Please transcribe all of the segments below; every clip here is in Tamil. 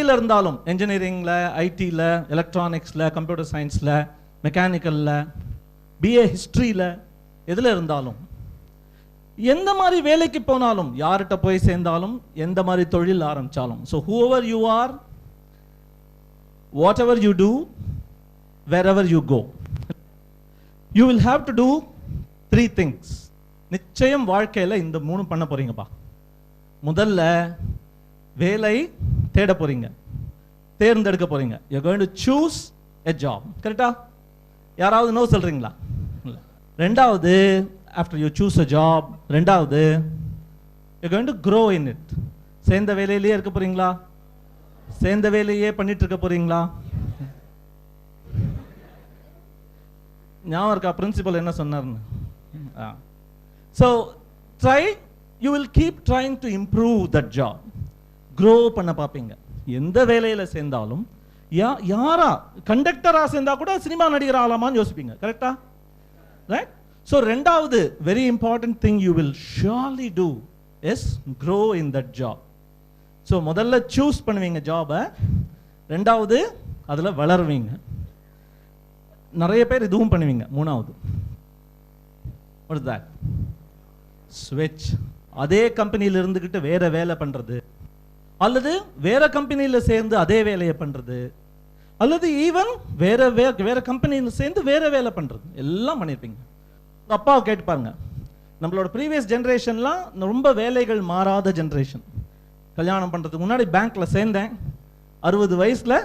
துறையில் இருந்தாலும், என்ஜினியரிங்கில், ஐடியில், எலக்ட்ரானிக்ஸில், கம்ப்யூட்டர் சயின்ஸில், மெக்கானிக்கலில், பிஏ ஹிஸ்ட்ரியில், எதில் இருந்தாலும், எந்த மாதிரி வேலைக்கு போனாலும், யார்கிட்ட போய் சேர்ந்தாலும், எந்த மாதிரி தொழில் ஆரம்பித்தாலும், so whoever you are, whatever you do, wherever you go, you will have to do 3 things. நிச்சயம் வாழ்க்கையில் இந்த 3 பண்ண போறீங்கப்பா. முதல்ல வேலை தேட போறீங்க, தேர்ந்தெடுக்க போறீங்க. you're going to choose a job. கரெக்டா? யாராவது நோ சொல்றீங்களா? ரெண்டாவது, after you choose a job, ரெண்டாவது you're going to grow in it. சேர்ந்த வேலையிலேயே இருக்க போறீங்களா? சேர்ந்த வேலையே பண்ணிட்டு இருக்க போறீங்களா? ஞாபகம் இருக்கா பிரின்சிபல் என்ன சொன்னார்னு? So try, you will keep trying to improve that job. grow பண்ண பாப்பீங்க. எந்த வேலையில சேர்ந்தாலும், யாரா கண்டக்டரா சேர்ந்தா கூட சினிமா நடிகர் ஆகலாமான்னு யோசிப்பீங்க. கரெக்டா? ரைட்? ஸோ ரெண்டாவது very important thing you will surely do is grow in that job. So முதல்ல சூஸ் பண்ணுவீங்க ஜாபை, ரெண்டாவது அதில் வளருவீங்க. நிறைய பேர் இதுவும் பண்ணுவீங்க. மூணாவது, what is that? switch. அதே கம்பெனியில் இருந்துக்கிட்டு வேற வேலை பண்ணுறது, அல்லது வேற கம்பெனியில் சேர்ந்து அதே வேலையை பண்ணுறது, அல்லது ஈவன் வேற கம்பெனியில் சேர்ந்து வேற வேலை பண்ணுறது, எல்லாம் பண்ணியிருப்பீங்க. அப்பாவை கேட்டு பாருங்க. நம்மளோட ப்ரீவியஸ் ஜென்ரேஷன்லாம் ரொம்ப வேலைகள் மாறாத ஜென்ரேஷன். கல்யாணம் பண்ணுறதுக்கு முன்னாடி பேங்க்கில் சேர்ந்தேன், 60 வயசில்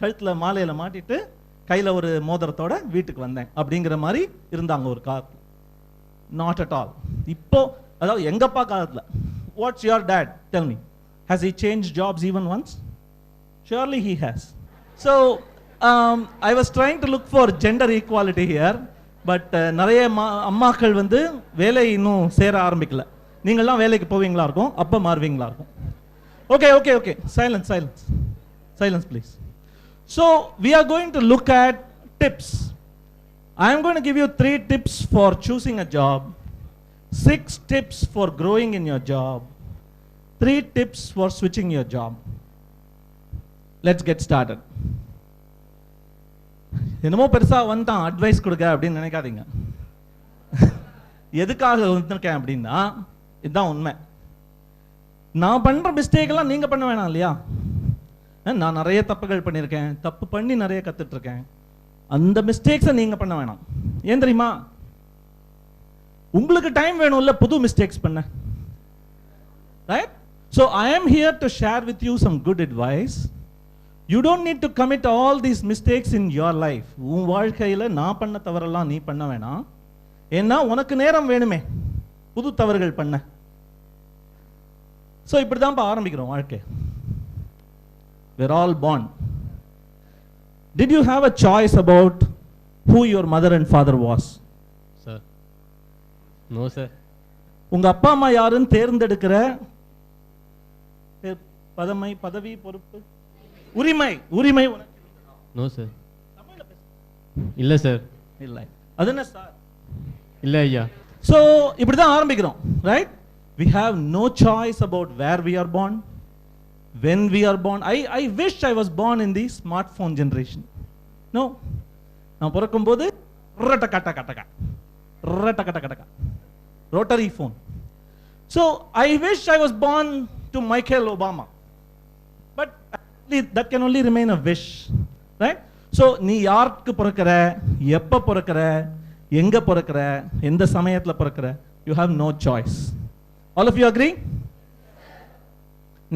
கழுத்தில் மாலையில் மாட்டிட்டு கையில் ஒரு மோதிரத்தோட வீட்டுக்கு வந்தேன் அப்படிங்கிற மாதிரி இருந்தாங்க ஒரு காலத்தில். Not at all. இப்போ அதாவது எங்கப்பா காலத்தில், what's your date tell me, has he change jobs even once? Surely he has. So I was trying to look for gender equality here, but நிறைய அம்மாக்கள் வந்து வேலை இன்னும் சேர ஆரம்பிக்கல. நீங்கள்லாம் வேலைக்கு போவீங்களா இருக்கும், அப்போ மாறுவீங்களா இருக்கும். Okay okay okay, silence silence silence please. So we are going to look at tips. I am going to give you 3 tips for choosing a job, 6 tips for growing in your job, 3 tips for switching your job. Let's get started. என்னமோ பெருசாக வந்துட்டான் அட்வைஸ் கொடுக்க அப்படின்னு நினைக்காதீங்க. எதுக்காக வந்திருக்கேன் அப்படின்னா, இதுதான் உண்மை. நான் பண்ணுற மிஸ்டேக்கெல்லாம் நீங்கள் பண்ண வேணாம் இல்லையா? நான் நிறைய தப்புகள் பண்ணியிருக்கேன், தப்பு பண்ணி நிறைய கற்றுட்ருக்கேன். அந்த மிஸ்டேக்ஸை நீங்கள் பண்ண வேணாம். ஏன் தெரியுமா? உங்களுக்கு டைம் வேணும்ல புது மிஸ்டேக்ஸ் பண்ண. Right? So I am here to share with you some good advice. You don't need to commit all these mistakes in your life. உன் வாழ்க்கையில் நான் பண்ண தவறெல்லாம் நீ பண்ண வேணாம். ஏன்னா உனக்கு நேரம் வேணுமே புது தவறுகள் பண்ண. ஸோ இப்படி தான் ஆரம்பிக்கிறோம் வாழ்க்கை. We're all born. Did you have a choice about who your mother and father was? Sir. No, sir. உங்க அப்பா அம்மா யாருன்னு தேர்ந்தெடுக்கிற பதவி, பொறுப்பு, உரிமை உனக்கு? No sir. இல்லை சார். இல்லை. அது என்ன சார்? இல்லை ஐயா. ஸோ இப்படி தான் ஆரம்பிக்கிறோம். Right? we have no choice about where we are born, when we are born. I wish I was born in the smartphone generation. No. நான் பிறக்கும்போது rotary phone. So I wish I was born to Michael Obama. But that can only remain a wish. Right? So நீ யாருக்கு பிறக்கிற, எப்போ பிறக்கிற, எங்க பிறக்கிற, எந்த சமயத்தில் பிறக்கிற, you have no choice. All of you agree?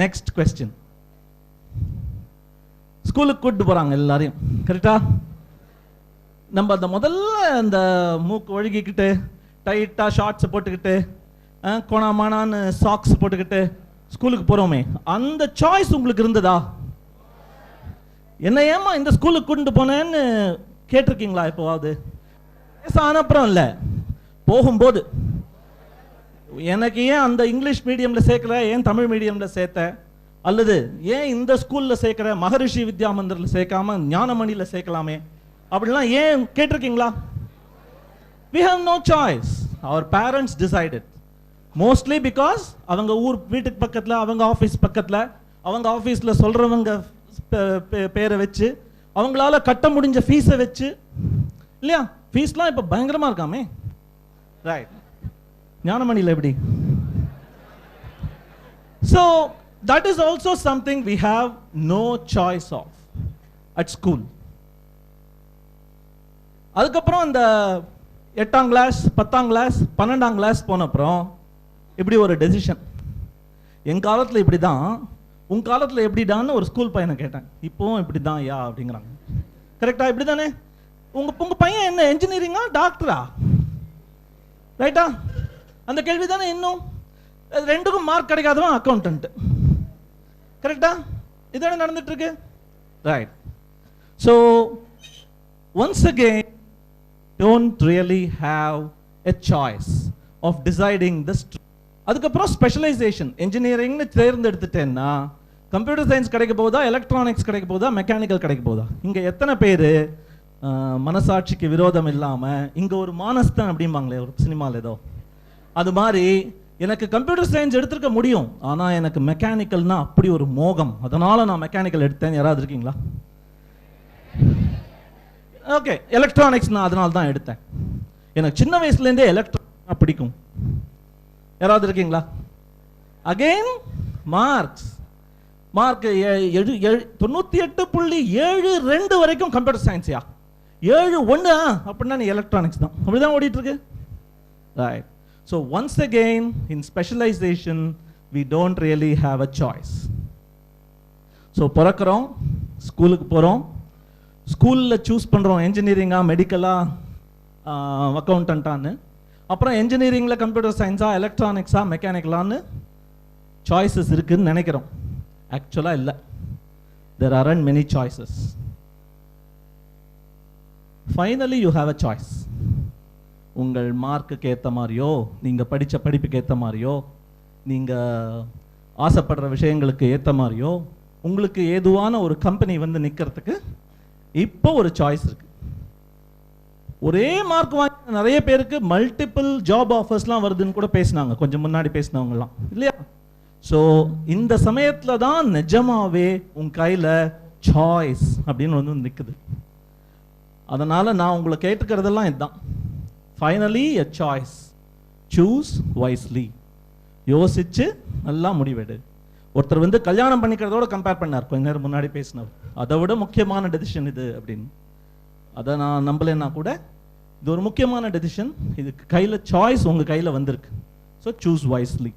Next question. ஸ்கூலுக்கு கூட்டு போறாங்க எல்லாரையும். கரெக்டா? நம்ம அந்த முதல்ல அந்த மூக்கு ஒழுகிக்கிட்டு டைட்டா ஷார்ட்ஸ் போட்டுக்கிட்டு கோணாமானான்னு சாக்ஸ் போட்டுக்கிட்டு ஸ்கூலுக்கு போறோமே, அந்த சாய்ஸ் உங்களுக்கு இருந்ததா? என்ன ஏமா இந்த ஸ்கூலுக்கு கூட்டு போனேன்னு கேட்டிருக்கீங்களா எப்போவாவது? அப்புறம் இல்லை, போகும்போது எனக்கு ஏன் அந்த இங்கிலீஷ் மீடியமில் சேர்க்கல, ஏன் தமிழ் மீடியமில் சேர்த்த, அல்லது ஏன் இந்த ஸ்கூலில் சேர்க்குற, மகரிஷி வித்யா மந்திரில் சேர்க்காம ஞானமணியில் சேர்க்கலாமே அப்படிலாம் ஏன் கேட்டிருக்கீங்களா? We have no choice. Our parents decided. Mostly because அவங்க ஊர் வீட்டுக்கு பக்கத்தில், அவங்க ஆஃபீஸ் பக்கத்தில், அவங்க ஆஃபீஸில் சொல்கிறவங்க பேரை வச்சு, அவங்களால கட்ட முடிஞ்ச ஃபீஸை வச்சு, இல்லையா? ஃபீஸ்லாம் இப்போ பயங்கரமாக இருக்காமே, ரைட்? ஞானமணியில் எப்படி? So that is also something we have no choice of at school. அதுக்கப்புறம் அந்த 8ஆம் கிளாஸ் 10ஆம் கிளாஸ் 12ஆம் கிளாஸ் போன அப்புறம் இப்படி ஒரு டெசிஷன். என் காலத்தில் இப்படி தான், உன் காலத்தில் எப்படிடான்னு ஒரு ஸ்கூல் பையனை கேட்டேன். இப்போவும் இப்படி தான் யா அப்படிங்கிறாங்க. கரெக்டா? இப்படி தானே? உங்கள் பையன் என்ன என்ஜினியரிங்கா டாக்டரா? ரைட்டா? அந்த கேள்வி தானே. இன்னும் ரெண்டுக்கும் மார்க் கிடைக்காதவன் அக்கௌண்டன்ட். கரெக்டா? இதான நடந்துட்டு இருக்கு, right? So once again, don't really have a choice of deciding the அதுக்கப்புறம் ஸ்பெஷலைசேஷன். இன்ஜினியரிங்னு தேர்ந்தெடுத்துட்டேன்னா கம்ப்யூட்டர் சயின்ஸ் கிடைக்க போதா, எலக்ட்ரானிக்ஸ் கிடைக்க போதா, மெக்கானிக்கல் கிடைக்க போதா? இங்கே எத்தனை பேர் மனசாட்சிக்கு விரோதம் இல்லாமல் இங்கே ஒரு மானஸ்தன் அப்படிம்பாங்களே ஒரு சினிமாவில் ஏதோ, அது மாதிரி எனக்கு கம்ப்யூட்டர் சயின்ஸ் எடுத்திருக்க முடியும், ஆனால் எனக்கு மெக்கானிக்கல்னா அப்படி ஒரு மோகம், அதனால் நான் மெக்கானிக்கல் எடுத்தேன். யாராவது இருக்கீங்களா? ஓகே, எலக்ட்ரானிக்ஸ் நான் அதனால தான் எடுத்தேன், எனக்கு சின்ன வயசுலேருந்தே எலக்ட்ரானிக்ஸ் பிடிக்கும். யாராவது இருக்கீங்களா? அகெயின் மார்க் 98.72 வரைக்கும் கம்ப்யூட்டர் சயின்ஸ்யா, 7.1 அப்படின்னா நீ எலக்ட்ரானிக்ஸ் தான். அப்படிதான் ஓடிட்டு இருக்கு, right? So once again, in specialization, we don't really have a choice. So பிறக்கிறோம், ஸ்கூலுக்கு போகிறோம், ஸ்கூலில் சூஸ் பண்ணுறோம் என்ஜினியரிங்கா, மெடிக்கலா, அக்கௌண்டண்ட்டான்னு. அப்புறம் என்ஜினியரிங்கில் கம்ப்யூட்டர் சயின்ஸா, எலக்ட்ரானிக்ஸா, மெக்கானிக்கலான்னு சாய்ஸஸ் இருக்குதுன்னு நினைக்கிறோம். ஆக்சுவலாக இல்லை, there aren't many choices. Finally you have a choice. உங்கள் மார்க்குக்கு ஏற்ற மாதிரியோ, நீங்கள் படித்த படிப்புக்கு ஏற்ற மாதிரியோ, நீங்கள் ஆசைப்படுற விஷயங்களுக்கு ஏற்ற மாதிரியோ உங்களுக்கு ஏதுவான ஒரு கம்பெனி வந்து நிற்கிறதுக்கு இப்போ ஒரு சாய்ஸ் இருக்கு. ஒரே மார்க் வாங்கி நிறைய பேருக்கு மல்டிபிள் ஜாப் ஆஃபர்ஸ்லாம் வருதுன்னு கூட பேசினாங்க கொஞ்சம் முன்னாடி பேசினவங்கலாம், இல்லையா? ஸோ இந்த சமயத்தில் தான் நிஜமாவே உன் கையில் சாய்ஸ் அப்படின்னு வந்து நிற்குது. அதனால் நான் உங்களை கேட்டுக்கிறதெல்லாம் இதுதான். ஃபைனலி எ சாய்ஸ், சூஸ் வைஸ்லி. யோசிச்சு நல்லா முடிவெடு. ஒருத்தர் வந்து கல்யாணம் பண்ணிக்கிறதோட கம்பேர் பண்ணார் கொஞ்ச நேரம் முன்னாடி பேசினவர், அதை விட முக்கியமான டெசிஷன் இது அப்படின்னு. அதை நான் நம்பலைன்னா கூட இது ஒரு முக்கியமான டெசிஷன். இதுக்கு கையில் சாய்ஸ் உங்கள் கையில் வந்திருக்கு. So choose wisely.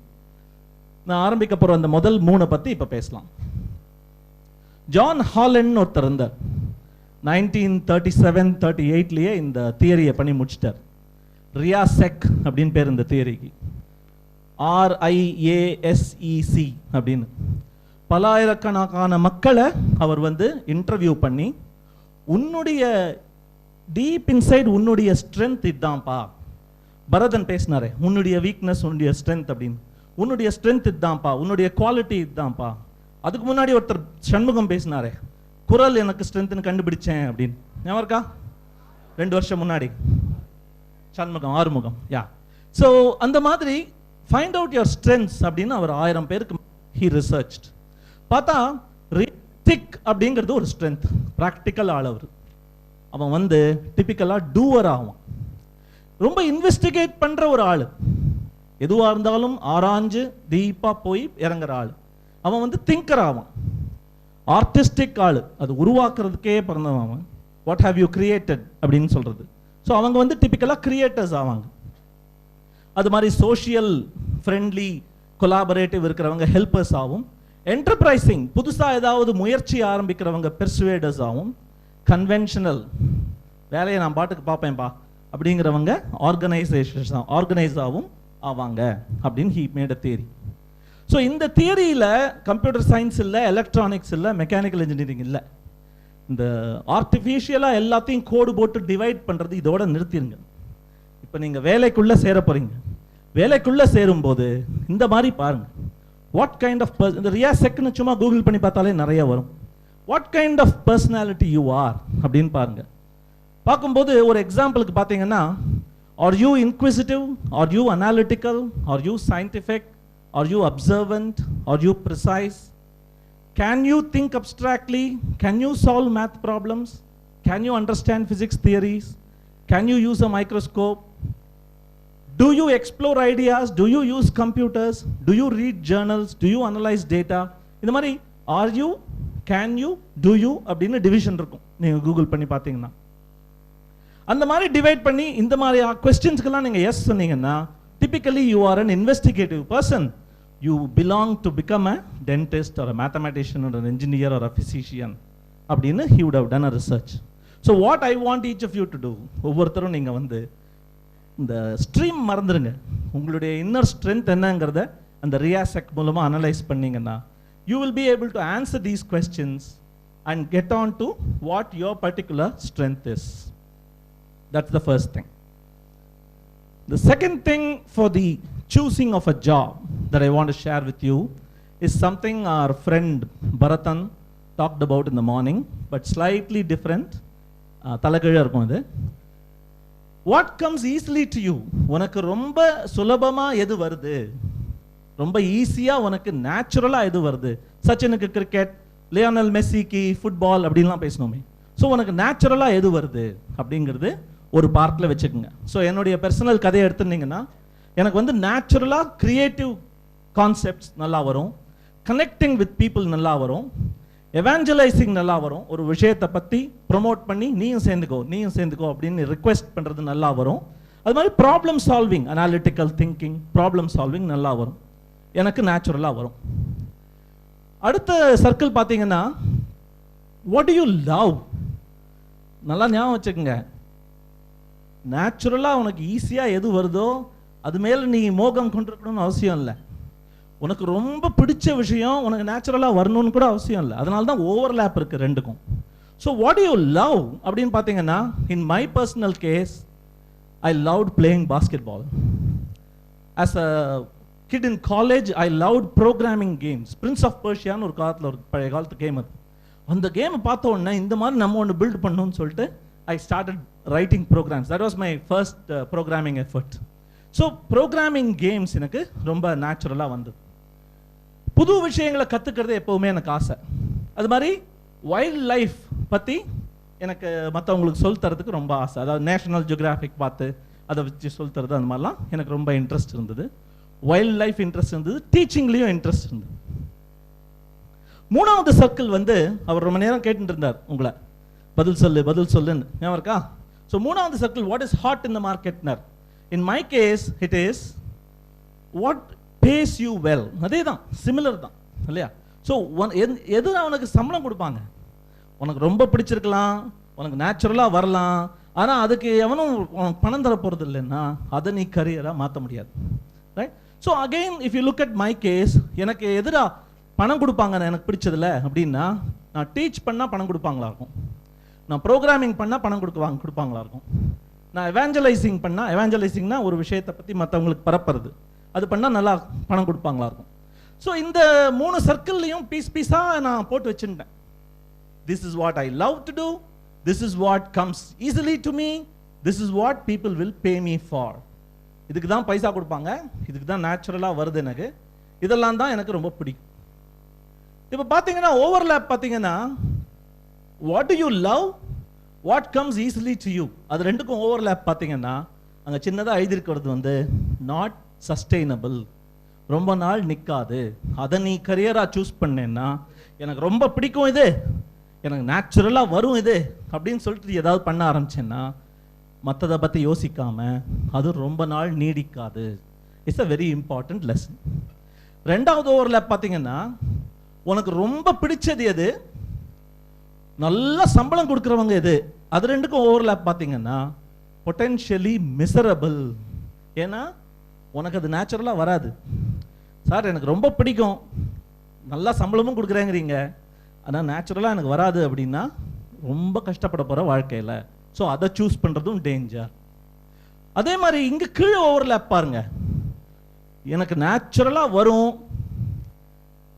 நான் ஆரம்பிக்க போகிற அந்த முதல் 3 பற்றி இப்போ பேசலாம். ஜான் ஹாலண்ட் ஒருத்தர் இருந்தார். 1937-38 இந்த தியரியை பண்ணி முடிச்சிட்டார். ரியாசெக் அப்படின்னு பேர் இந்த தியரிக்கு, RIASEC அப்படின்னு. பலாயிரக்கணக்கான மக்களை அவர் வந்து இன்டர்வியூ பண்ணி, உன்னுடைய டீப் இன்சைட் உன்னுடைய ஸ்ட்ரென்த் இதுதான்ப்பா. பரதன் பேசினாரே, உன்னுடைய வீக்னஸ் உன்னுடைய ஸ்ட்ரென்த் அப்படின்னு. உன்னுடைய ஸ்ட்ரென்த் இதுதான்ப்பா, உன்னுடைய குவாலிட்டி இதுதான்ப்பா. அதுக்கு முன்னாடி ஒருத்தர் சண்முகம் பேசினாரே, குரல் எனக்கு ஸ்ட்ரென்த்னு கண்டுபிடிச்சேன் அப்படின்னு. ஞாபகம் இருக்கா? 2 வருஷம் முன்னாடி சண்முகம், ஆறுமுகம், யா. ஸோ அந்த மாதிரி ஃபைண்ட் அவுட் யுவர் ஸ்ட்ரென்த்ஸ் அப்படின்னு அவர் 1000 பேருக்கு ஹி ரிசர்ச்ட். பார்த்தா ரித்திக் அப்படிங்கிறது ஒரு ஸ்ட்ரென்த், ப்ராக்டிக்கல் ஆள். அவன் வந்து டிப்பிக்கலாக டூவர் ஆவான், ரொம்ப இன்வெஸ்டிகேட் பண்ணுற ஒரு ஆள், எதுவாக இருந்தாலும் ஆராய்ஞ்சு டீப்பாக போய் இறங்குற ஆள். அவன் வந்து திங்கர் ஆவான், ஆர்டிஸ்டிக் ஆள், அது உருவாக்குறதுக்கே பிறந்தவன் அவன். வாட் ஹேவ் யூ கிரியேட்டட் அப்படின்னு சொல்கிறது. ஸோ அவங்க வந்து டிப்பிக்கலாக கிரியேட்டர்ஸ் ஆவாங்க. அது மாதிரி சோஷியல் ஃப்ரெண்ட்லி கொலாபரேட்டிவ் இருக்கிறவங்க ஹெல்பர்ஸ் ஆகும். என்டர்பிரைசிங், புதுசாக ஏதாவது முயற்சி ஆரம்பிக்கிறவங்க பெர்சுவேடர்ஸ் ஆகும். கன்வென்ஷனல், வேலையை நான் பாட்டுக்கு பார்ப்பேன்பா அப்படிங்கிறவங்க ஆர்கனைஸாகவும் ஆவாங்க அப்படின்னு he made a theory. So இந்த தியரியில் கம்ப்யூட்டர் சயின்ஸ் இல்லை, எலக்ட்ரானிக்ஸ் இல்லை, மெக்கானிக்கல் இன்ஜினியரிங் இல்லை. இந்த ஆர்டிஃபிஷியலாக எல்லாத்தையும் கோடு போட்டு டிவைட் பண்ணுறது இதோட நிறுத்திடுங்க. இப்போ நீங்கள் வேலைக்குள்ளே சேர போகிறீங்க. வேலைக்குள்ளே சேரும்போது இந்த மாதிரி பாருங்கள், வாட் கைண்ட் ஆஃப் இந்த ரியாசெக்னு சும்மா கூகுள் பண்ணி பார்த்தாலே நிறைய வரும். What kind of personality you are அப்படின்னு பாருங்கள். பார்க்கும்போது ஒரு எக்ஸாம்பிளுக்கு பார்த்தீங்கன்னா, are you inquisitive, are you analytical, are you scientific, are you observant, are you precise? Can you think abstractly? Can you solve math problems? Can you understand physics theories? Can you use a microscope? Do you explore ideas? Do you use computers? Do you read journals? Do you analyze data? இந்த மாதிரி are you, can you, do you அப்படின்னு டிவிஷன் இருக்கும் நீங்கள் கூகுள் பண்ணி பார்த்தீங்கன்னா. அந்த மாதிரி டிவைட் பண்ணி இந்த மாதிரி கொஸ்டின்ஸ்க்கெல்லாம் நீங்கள் எஸ் சொன்னீங்கன்னா typically you are an investigative person. You belong to become a dentist or a mathematician or an engineer or a physician அப்படின்னு he would have done a research. So what I want each of you to do, ஒவ்வொருத்தரும் நீங்கள் வந்து இந்த ஸ்ட்ரீம் மறந்துடுங்க, உங்களுடைய இன்னர் ஸ்ட்ரென்த் என்னங்கிறத அந்த ரியாசெக் மூலமாக அனலைஸ் பண்ணீங்கன்னா you will be able to answer these questions and get on to what your particular strength is. That's the first thing. The second thing for the choosing of a job that I want to share with you is something our friend Bharathan talked about in the morning, but slightly different. Talakazha irukum idu. What comes easily to you? உனக்கு ரொம்ப சுலபமா எது வருது, ரொம்ப ஈஸியா உனக்கு நேச்சுரலா எது வருது? சச்சினுக்கு கிரிக்கெட், லியோனல் மெஸ்ஸிக்கு ஃபுட்பால் அப்படின்லாம் பேசணுமே. ஸோ உனக்கு நேச்சுரலா எது வருது அப்படிங்கிறது ஒரு பார்ட்டில் வச்சுக்கோங்க. ஸோ என்னுடைய பர்சனல் கதையை எடுத்துருந்தீங்கன்னா எனக்கு வந்து நேச்சுரலாக கிரியேட்டிவ் கான்செப்ட்ஸ் நல்லா வரும், கனெக்டிங் வித் பீப்புள் நல்லா வரும், எவாஞ்சலைசிங் நல்லா வரும், ஒரு விஷயத்தை பற்றி ப்ரொமோட் பண்ணி நீயும் சேர்ந்துக்கோ அப்படின்னு ரிக்வெஸ்ட் பண்ணுறது நல்லா வரும். அது மாதிரி problem solving, analytical thinking, problem solving நல்லா வரும், எனக்கு நேச்சுரலாக வரும். அடுத்த சர்க்கிள் பார்த்தீங்கன்னா வாட் டு யூ லவ். நல்லா ஞாபகம் வச்சுக்கோங்க, நேச்சுரலாக உனக்கு ஈஸியாக எது வருதோ அது மேலே நீ மோகம் கொண்டிருக்கணும்னு அவசியம் இல்லை. உனக்கு ரொம்ப பிடிச்ச விஷயம் உனக்கு நேச்சுரலாக வரணும்னு கூட அவசியம் இல்லை. அதனால தான் ஓவர்லேப் இருக்குது ரெண்டுக்கும். ஸோ வாட் யூ லவ் அப்படின்னு பார்த்தீங்கன்னா, in my personal case I loved playing basketball. As a kid in college I loved programming games. Prince of பர்ஷியான்னு ஒரு காலத்தில் ஒரு பழைய காலத்து கேம் அது. அந்த கேமை பார்த்த உடனே இந்த மாதிரி நம்ம ஒன்று பில்ட் பண்ணணும்னு சொல்லிட்டு I started writing programs. That was my first programming effort. So programming games எனக்கு ரொம்ப நேச்சுரலாக வந்தது. புது விஷயங்களை கற்றுக்கிறது எப்போவுமே எனக்கு ஆசை. அது மாதிரி வைல்ட் லைஃப் பற்றி எனக்கு மற்றவங்களுக்கு சொல் தரதுக்கு ரொம்ப ஆசை. அதாவது நேஷனல் ஜியோகிராஃபிக் பார்த்து அதை வச்சு சொல் தரது அந்த மாதிரிலாம் எனக்கு ரொம்ப இன்ட்ரெஸ்ட் இருந்தது. வைல்ட் லைஃப் இன்ட்ரெஸ்ட் இருந்தது, டீச்சிங்லேயும் இன்ட்ரெஸ்ட் இருந்தது. மூணாவது சர்க்கிள் வந்து அவர் ரொம்ப நேரம் கேட்டுட்டு இருந்தார் உங்களை, பதில் சொல்லுன்னு ஞாபகம் இருக்கா? ஸோ மூணாவது circle what is hot in the market. In my case it is what pays you well. அதே தான், சிமிலர் தான் இல்லையா? ஸோ எது உனக்கு சம்பளம் கொடுப்பாங்க, உனக்கு ரொம்ப பிடிச்சிருக்கலாம், உனக்கு நேச்சுரலாக வரலாம், ஆனால் அதுக்கு எவனும் பணம் தர போகிறது இல்லைன்னா அதை நீ கரியராக மாற்ற முடியாது. Right? So again if you look at my case, எனக்கு எதிராக பணம் கொடுப்பாங்க எனக்கு பிடிச்சதில்ல அப்படின்னா, நான் டீச் பண்ணால் பணம் கொடுப்பாங்களா இருக்கும், நான் ப்ரோக்ராமிங் பண்ணால் பணம் கொடுப்பாங்களா இருக்கும், நான் எவாஞ்சலைசிங் பண்ணால், எவாஞ்சலைசிங்னா ஒரு விஷயத்தை பற்றி மற்றவங்களுக்கு பரப்புறது, அது பண்ணால் நல்லா பணம் கொடுப்பாங்களா இருக்கும். ஸோ இந்த மூணு சர்க்கிள்லையும் பீஸாக நான் போட்டு வச்சுட்டேன். This is what I love to do, this is what comes easily to me, this is what people will pay me for. இதுக்கு தான் பைசா கொடுப்பாங்க, இதுக்கு தான் நேச்சுரலாக வருது எனக்கு, இதெல்லாம் தான் எனக்கு ரொம்ப பிடிக்கும். இப்போ பார்த்தீங்கன்னா ஓவர்லேப் பார்த்தீங்கன்னா what to you love, what comes easily to you, அது ரெண்டுக்கும் ஓவர்லேப் பார்த்தீங்கன்னா அங்கே சின்னதாக எழுதியிருக்கிறது வந்து நாட் சஸ்டெயினபிள், ரொம்ப நாள் நிற்காது. அதை நீ கரியராக சூஸ் பண்ணேன்னா, எனக்கு ரொம்ப பிடிக்கும் இது, எனக்கு நேச்சுரலாக வரும் இது அப்படின்னு சொல்லிட்டு ஏதாவது பண்ண ஆரம்பிச்சேன்னா மற்றதை பற்றி யோசிக்காமல் அது ரொம்ப நாள் நீடிக்காது. It's a very important lesson. ரெண்டாவது ஓவர்லேப் பார்த்தீங்கன்னா உனக்கு ரொம்ப பிடிச்சது எது, நல்ல சம்பளம் கொடுக்குறவங்க எது, அது ரெண்டுக்கும் ஓவர்லேப் பார்த்தீங்கன்னா பொட்டென்ஷியலி மிசரபிள். ஏன்னா உனக்கு அது நேச்சுரலாக வராது. சார் எனக்கு ரொம்ப பிடிக்கும், நல்லா சம்பளமும் கொடுக்குறேங்கிறீங்க, ஆனால் நேச்சுரலாக எனக்கு வராது அப்படின்னா ரொம்ப கஷ்டப்பட போகிற வாழ்க்கையில். ஸோ அதை சூஸ் பண்ணுறதும் டேஞ்சர். அதே மாதிரி இங்கே கீழே ஓவர்லேப் பாருங்க, எனக்கு நேச்சுரலாக வரும்,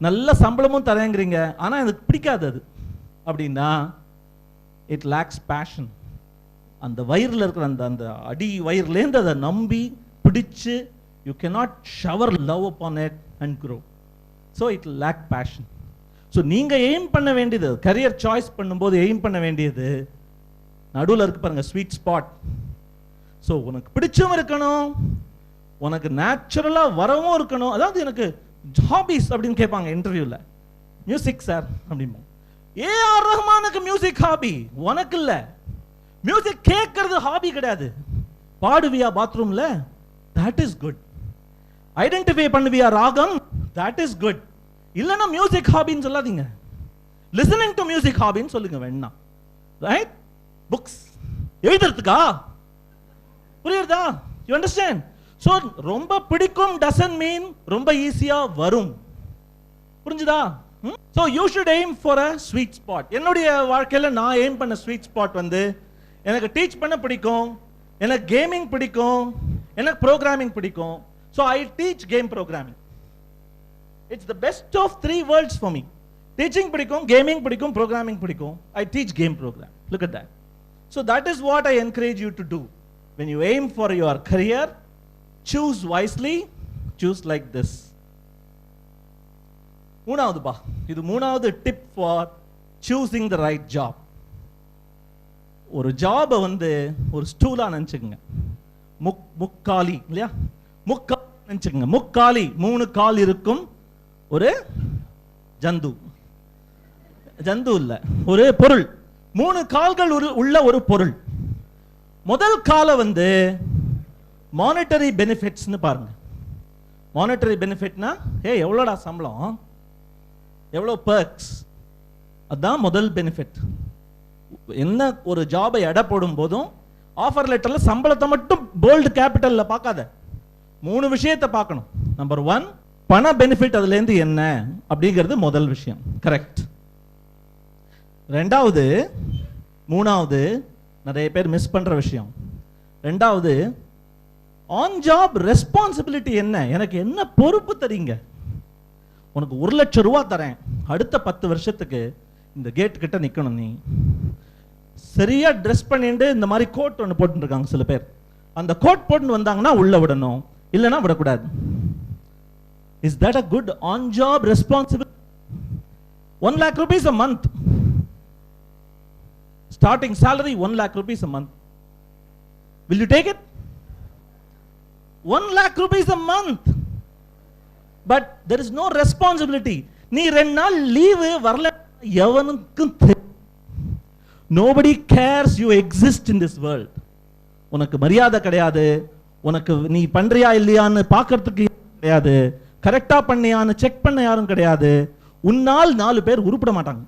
நல்ல சம்பளமும் தரேங்கிறீங்க, ஆனால் எனக்கு பிடிக்காது அது அப்படின்னா இட் லேக்ஸ் பேஷன். அந்த வயிறில் இருக்கிற அந்த அந்த அடி வயிறுலேருந்து அதை நம்பி பிடிச்சு you cannot shower love upon it and grow. So it will lack passion. So நீங்க எய்ம் பண்ண வேண்டியது, கரியர் சாய்ஸ் பண்ணும்போது எய்ம் பண்ண வேண்டியது நடுவில் இருக்கு பாருங்க, ஸ்வீட் ஸ்பாட். ஸோ உனக்கு பிடிச்சும் இருக்கணும், உனக்கு நேச்சுரலா வரவும் இருக்கணும். அதாவது எனக்கு ஹாபிஸ் அப்படின்னு கேட்பாங்க இன்டர்வியூல, மியூசிக் சார் அப்படிம்போம். ஏஆர் ரஹ்மானுக்கு மியூசிக் ஹாபி, உனக்கு இல்ல. மியூசிக் கேட்கறது ஹாபி கிடையாது. பாடுவியா பாத்ரூம்ல, தட் இஸ் குட். ஐடென்டிஃபை பண்ணுவியா ராகம், தட் இஸ் குட். இல்லனா மியூசிக் ஹாபின்னு சொல்லாதீங்க. லிசனிங் டு மியூசிக் ஹாபின்னு சொல்லுங்க வேணா. ரைட்? புக்ஸ் எழுதுறதுக்கா? புரியுதா? You understand? சோ ரொம்ப பிடிக்கும் டசன்ட் மீன் ரொம்ப ஈஸியா வரும். புரிஞ்சுதா? So you should aim for a sweet spot. என்னுடைய வாழ்க்கையில நான் எய்ம் பண்ண ஸ்வீட் ஸ்பாட் வந்து, எனக்கு டீச் பண்ண பிடிக்கும், எனக்கு கேமிங் பிடிக்கும், எனக்கு ப்ரோக்ராமிங் பிடிக்கும். So I teach game programming. It's the best of 3 worlds for me. Teaching பிடிக்கும், கேமிங் பிடிக்கும், ப்ரோக்ராமிங் பிடிக்கும். I teach game program. Look at that. So that is what I encourage you to do. When you aim for your career, choose wisely, choose like this. மூணாவது பா, இது மூணாவது tip for choosing the right job. ஒரு ஜாபை வந்து ஒரு ஸ்டூலா நினைச்சுக்கங்க, முக்காலி இல்லையா, முக்காலி நினைச்சுக்கங்க. முக்காலி 3 கால் இருக்கும் ஒரு ஜந்து, ஜந்து இல்ல, ஒரு பொருள். 3 கால்கள் உள்ள ஒரு பொருள். முதல் கால வந்து மானிட்டரி பெனிஃபிட்ஸ்னு பாருங்க. மானிட்டரி பெனிஃபிட்னா, எவ்வளோடா சம்பளம், எவ்வளோ பெர்க்ஸ், அதான் முதல் பெனிஃபிட். என்ன ஒரு ஜாபை எடை போடும் போதும் ஆஃபர் லெட்டர்ல சம்பளத்தை மட்டும் போல்டு கேபிட்டல்ல பார்க்காத, 3 விஷயத்தை பார்க்கணும். நம்பர் 1, பண பெனிஃபிட் அதுல இருந்து என்ன அப்படிங்கிறது முதல் விஷயம், கரெக்ட். ரெண்டாவது, மூணாவது நிறைய பேர் மிஸ் பண்ற விஷயம். ரெண்டாவது, ஆன் ஜாப் ரெஸ்பான்சிபிலிட்டி என்ன, எனக்கு என்ன பொறுப்பு தரீங்க. உனக்கு 1 லட்சம் ரூபாய் தரேன், அடுத்த 10 வருஷத்துக்கு இந்த கேட் கிட்ட நிக்கணும். நீ சரியா ட்ரெஸ் பண்ணிட்டு இந்த மாதிரி கோட் ஒன்று போட்டு இருக்காங்க சில பேர், அந்த கோட் போட்டு வந்தாங்கன்னா உள்ள விடணும், இல்லைன்னா விடக்கூடாது. Is that a good on job responsibility? 1 lakh rupees a month, starting salary 1 lakh rupees a month. Will you take it? 1 lakh rupees a month, but there is no responsibility. நீ 2 நாள் லீவு வரல, எவனுக்கும் nobody cares you exist in this world. உனக்கு மரியாதை கிடையாது, உனக்கு நீ பண்றியா இல்லையான்னு பார்க்கிறதுக்கு கிடையாது, கரெக்டா பண்ணியான்னு செக் பண்ண யாரும் கிடையாது. உன்னால் 4 பேர் உருப்பட மாட்டாங்க.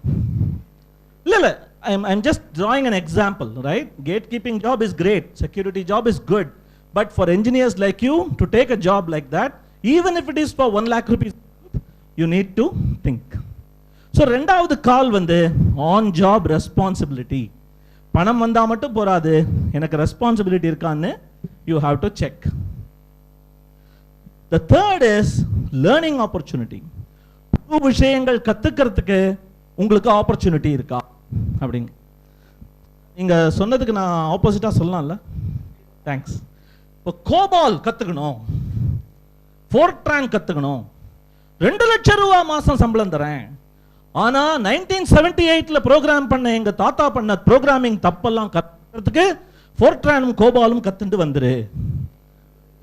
இல்ல I'm just drawing an example, right? Gatekeeping job is great, security job is good, but for engineers like you to take a job like that, even if it is for 1 lakh rupees, you need to think. So ரெண்டாவது கால் வந்து ஆன் ஜாப் ரெஸ்பான்சிபிலிட்டி. பணம் வந்தா மட்டும் போராது, எனக்கு ரெஸ்பான்சிபிலிட்டி இருக்கான்னு you have to check. The third is learning opportunity. புது விஷயங்கள் கத்துக்கிறதுக்கு உங்களுக்கு ஆப்பர்ச்சுனிட்டி இருக்கா அப்படிங்க. நீங்க சொன்னதுக்கு நான் ஆப்போசிட்டா சொல்லலாம்ல, தேங்க்ஸ். இப்போ கோபால் கத்துக்கணும், ஃபோர்ட்ரான் கத்துக்கணும், 2 லட்சம் ரூபாய் மாசம் சம்பளம் தரேன். ஆனா 1978ல ப்ரோக்ராம் பண்ண எங்க தாத்தா பண்ண ப்ரோக்ராமிங் தப்பெல்லாம் கத்துக்கிறதுக்கு ஃபோர்ட்ரானும் கோபாலும் கத்துட்டு வந்துரு,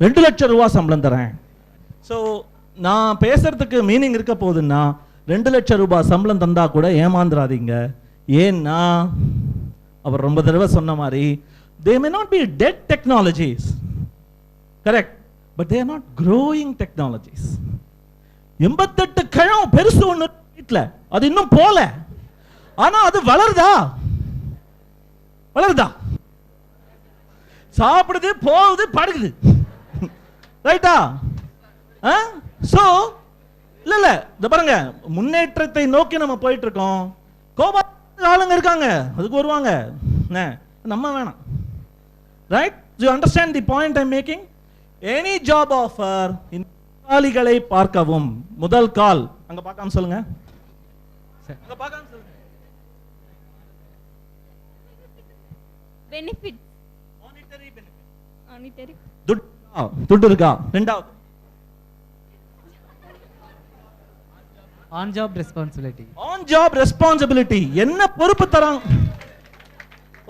2 லட்சம் ரூபாய் சம்பளம் தரேன். ஸோ நான் பேசுறதுக்கு மீனிங் இருக்க போகுதுன்னா, 2 லட்சம் ரூபாய் சம்பளம் தந்தா கூட ஏமாந்துடாதீங்க. ஏன்னா அவர் ரொம்ப தடவை சொன்ன மாதிரி, they may not be dead technologies, correct, but they are not growing technologies. 88 கிழம் பெருசு ஒண்ணு வீட்டுல, அது இன்னும் போல, ஆனா அது வளருதா? வளருதா? சாப்பிடுது, போகுது, படுக்குது, ரைட்டா? சோ இல்ல இந்த பாருங்க, முன்னேற்றத்தை நோக்கி நம்ம போயிட்டு இருக்கோம். கோபா ஆளுங்க இருக்காங்க, அதுக்கு வருவாங்க, நம்ம வேணாம். Right? You understand the point I am making? Any job offer காலிகளை பார்க்கவும். முதல் கால் அங்க பார்க்காம சொல்லுங்க, அங்க பார்க்காம சொல்லுங்க. பெனிஃபிட், மானிட்டரி பெனிஃபிட், மானிட்டரி துட்டு இருக்கா? ரெண்டாவது on job responsibility. On job responsibility. என்ன பொறுப்பு தராங்க?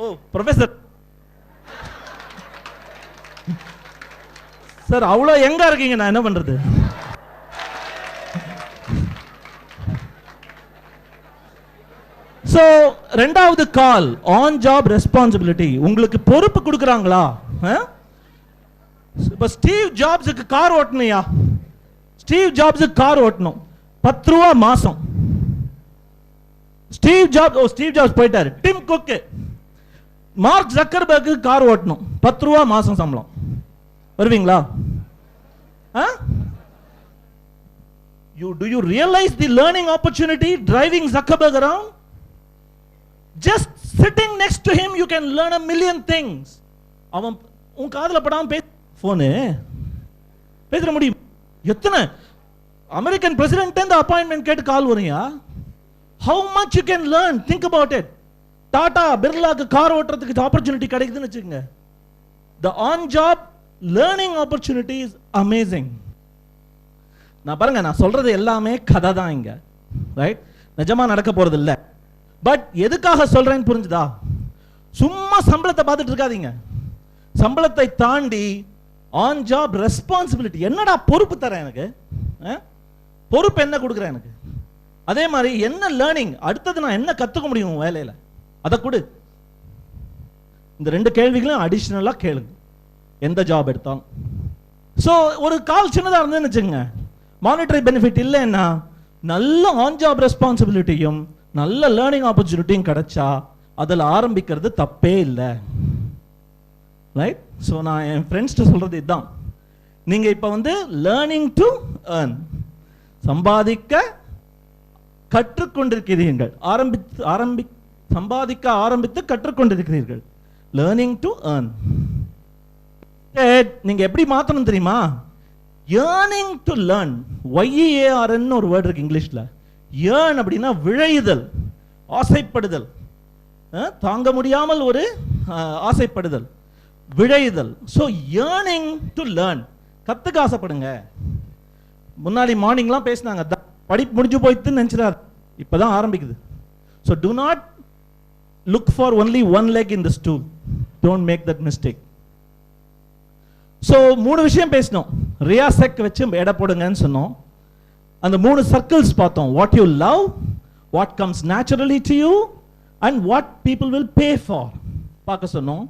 ஓ ப்ரொஃபசர் சார், அவ்வளோ எங்க இருக்கீங்க, நான் என்ன பண்றது? சோ ரெண்டாவது கால் ஆன் ஜாப் ரெஸ்பான்சிபிலிட்டி. உங்களுக்கு பொறுப்பு கொடுக்குறாங்களா? இப்ப ஸ்டீவ் ஜாப்ஸுக்கு கார் ஓட்டணும்யா, ஸ்டீவ் ஜாப்ஸுக்கு கார் ஓட்டணும், 10 ரூபா மாசம். ஸ்டீவ் ஜாப்ஸ் போயிட்டாரு. டிம் குக், மார்க் ஜக்கர்பர்க்கு கார் ஓட்டணும், 10 ரூபா மாசம் சம்பளம். வருவீங்களா? Do you realize the learning opportunity driving Zuckerberg around? Just sitting next to him you can learn a million things. அவன் உன் காதுல படாம போனு பேச முடியும். எத்தனை அமெரிக்கன் பிரசிடென்ட் இந்த அப்பாயின்மெண்ட் கேட்டு கால் வரையா? How much you can learn, think about it. Tata பிர்லாக்கு கார் ஓட்டுறதுக்கு ஆப்பர்ச்சுனிட்டி கிடைக்குதுன்னு வச்சுக்கோங்க. The on job learning opportunity is amazing. நான் பாருங்க, நான் சொல்றது எல்லாமே கதை தான் இங்க, ரைட்? நிஜமா நடக்க போறது இல்ல. பட் எதுக்காக சொல்றேன்னு புரிஞ்சுதா? சும்மா சம்பளத்தை பார்த்துட்டு இருக்காதீங்க. சம்பளத்தை தாண்டி ஆன் ஜாப் ரெஸ்பான்சிபிலிட்டி. என்னடா பொறுப்பு தரேன் எனக்கு? பொறுப்பு என்ன கொடுக்குறேன் எனக்கு? அதே மாதிரி என்ன லேர்னிங், அடுத்தது நான் என்ன கத்துக்க முடியும் வேலையில, அதை கொடு. இந்த 2 கேள்விகளும் அடிஷனலா கேளுங்க எந்த ஜாப் எடுத்தாலும். ஸோ ஒரு கால் சின்னதாக இருந்ததுன்னு வச்சுங்க, மானிட்டரி பெனிஃபிட் இல்லைன்னா நல்ல ஆன் ஜாப் ரெஸ்பான்சிபிலிட்டியும் நல்ல லேர்னிங் ஆப்பர்ச்சுனிட்டியும் கிடைச்சா அதில் ஆரம்பிக்கிறது தப்பே இல்லை, ரைட்? ஸோ நான் என் ஃப்ரெண்ட்ஸ்ட்டு சொல்றது இதுதான். நீங்கள் இப்போ லேர்னிங் டு ஏர்ன், சம்பாதிக்க கற்றுக்கொண்டிருக்கிறீர்கள், சம்பாதிக்க ஆரம்பித்து கற்றுக்கொண்டிருக்கிறீர்கள். Learning to earn. நீங்க எப்படி மாத்தணும் தெரியுமா? yearning to learn, YEARN ஒரு வேர்ட் இருக்கு இங்கிலீஷ்ல. yearn அப்படின்னா விழையுதல், ஆசைப்படுதல், தாங்க முடியாமல் ஒரு ஆசைப்படுதல், விழையுதல். ஸோ yearning to learn, கத்துக்க ஆசைப்படுங்க. முன்னாடி மார்னிங்லாம் பேசினாங்க, படிப்பு முடிஞ்சு போயிட்டுன்னு நினைச்சிடார், இப்பதான் ஆரம்பிக்குது. So do not look for only one leg in the stool, don't make that mistake. So 3 விஷயம் பேசணும். ரியாசெக் வச்சு எடை போடுங்கன்னு சொன்னோம். அந்த 3 சர்க்கிள்ஸ் பார்த்தோம். What you love, what comes naturally to you, and what people will pay for பார்க்க சொன்னோம்.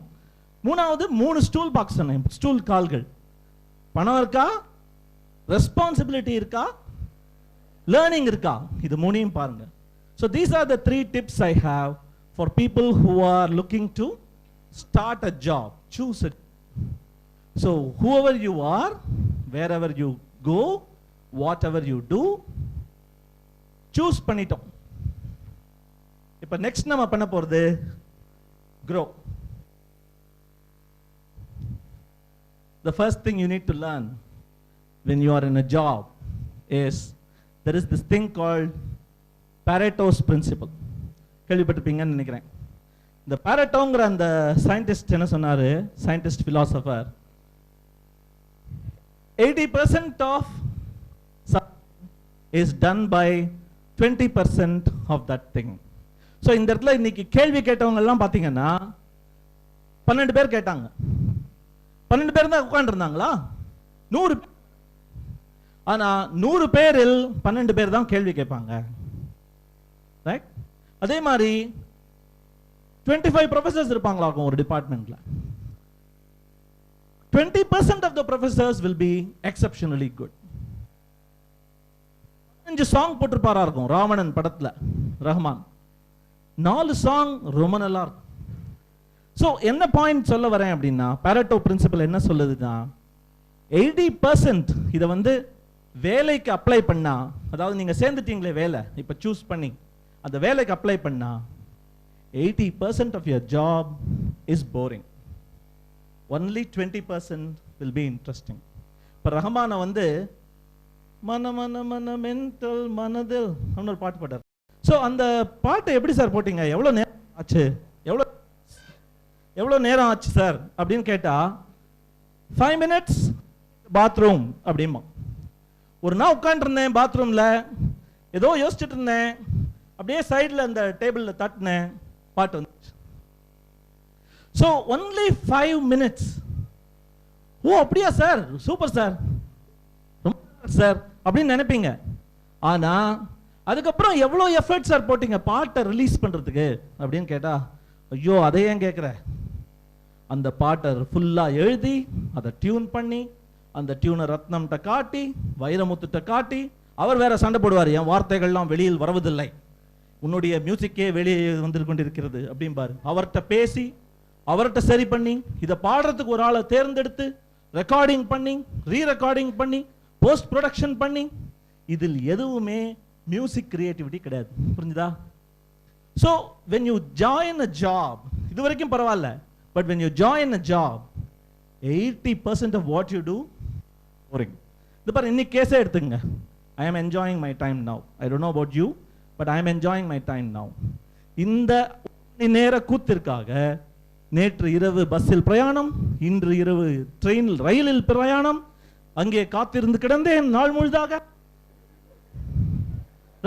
3வது 3 ஸ்டூல் பார்க்க சொன்னேன். ஸ்டூல் கால்கள். பணம் இருக்கா, ரெஸ்பான்சிபிலிட்டி இருக்கா, லேர்னிங் இருக்கா, இது 3ஐயும் பாருங்க. So these are the 3 tips I have for people who are looking to start a job. Choose it. So whoever you are, wherever you go, whatever you do, choose பண்ணிட்டோம். இப்போ நெக்ஸ்ட் நம்ம பண்ண போறது grow. The first thing you need to learn when you are in a job is there is this thing called Pareto's principle. கேள்விப்பட்டிருப்பீங்கன்னு நினைக்கிறேன். இந்த பாரட்டோங்கிற அந்த சயின்டிஸ்ட் என்ன சொன்னாரு, scientist philosopher, 80% of is done by 20% of that thing. So இந்த இடத்துல இன்னைக்கு கேள்வி கேட்டவங்க எல்லாம் பாத்தீங்கன்னா 12 பேர் கேட்டாங்க. 12 பேர் தான் உட்கார்ந்து இருந்தாங்களா? 100. ஆனா 100 பேரில் 12 பேர் தான் கேள்வி கேட்பாங்க, ரைட்? அதே மாதிரி 25 ப்ரொஃபசர்ஸ் இருப்பாங்களாக்கும் ஒரு டிபார்ட்மெண்ட்ல. 20% of the professors will be exceptionally good. 5 song போட்டிருப்பாரா இருக்கும் ராவணன் படத்துல ரஹ்மான், 4 சாங் ரொம்ப நல்லா இருக்கும். ஸோ என்ன பாயிண்ட் சொல்ல வரேன் அப்படின்னா, பாரட்டோ பிரின்சிபல் என்ன சொல்லுதுன்னா, 80% இதை வேலைக்கு அப்ளை பண்ணா, அதாவது நீங்க சேர்ந்துட்டீங்களே வேலை, இப்ப சூஸ் பண்ணி அந்த வேலைக்கு அப்ளை பண்ணா 80% of your job is boring. Only 20% will be interesting. இப்போ ரஹ்மான மன மன மன மென்டல் மனதில் ஒரு பாட்டு பாட்டார். ஸோ அந்த பாட்டை எப்படி சார் போட்டீங்க, எவ்வளோ நேரம் ஆச்சு, எவ்வளோ நேரம் ஆச்சு சார் அப்படின்னு கேட்டா 5 minutes பாத்ரூம் அப்படிமா. ஒரு நாள் உட்காந்துருந்தேன் பாத்ரூம்ல, ஏதோ யோசிச்சுட்டு இருந்தேன், அப்படியே சைடில் அந்த டேபிளில் தட்டினேன், பாட்டு வந்துச்சு. So only 5 minutes. ஓ அப்படியா சார், சூப்பர் சார், ரொம்ப சார் அப்படின்னு நினைப்பீங்க. ஆனா அதுக்கப்புறம் எவ்வளோ எஃபர்ட் சார் போட்டீங்க பாட்டை ரிலீஸ் பண்றதுக்கு அப்படின்னு கேட்டா, ஐயோ அதை ஏன் கேட்குற, அந்த பாட்டை ஃபுல்லாக எழுதி அதை டியூன் பண்ணி அந்த டியூனை ரத்னம்கிட்ட காட்டி வைரமுத்துட்ட காட்டி, அவர் வேற சண்டை போடுவார், என் வார்த்தைகள்லாம் வெளியில் வருவதில்லை, உன்னுடைய மியூசிக்கே வெளியே வந்து கொண்டிருக்கிறது அப்படிம்பாரு. அவர்கிட்ட பேசி அவர்கிட்ட சரி பண்ணி இதை பாடுறதுக்கு ஒரு ஆளை தேர்ந்தெடுத்து ரெக்கார்டிங் பண்ணி ரீரெக்கார்டிங் பண்ணி போஸ்ட் ப்ரொடக்ஷன் பண்ணி, இதில் எதுவுமே மியூசிக் கிரியேட்டிவிட்டி கிடையாது. புரிஞ்சுதா? So when you join a job, இது வரைக்கும் பரவாயில்ல, but when you join a job 80% of what you do boring. இது பாரு, இன்னைக்கு கேஸே எடுத்துங்க. I am enjoying my time now. I don't know about you, but I am enjoying my time now. இந்த நேர கூத்திற்காக நேற்று இரவு பஸ்ஸில் பிரயாணம், இன்று இரவு ட்ரெயினில் ரயிலில் பிரயாணம், அங்கே காத்திருந்து கிடந்தேன் நாள் முழுதாக.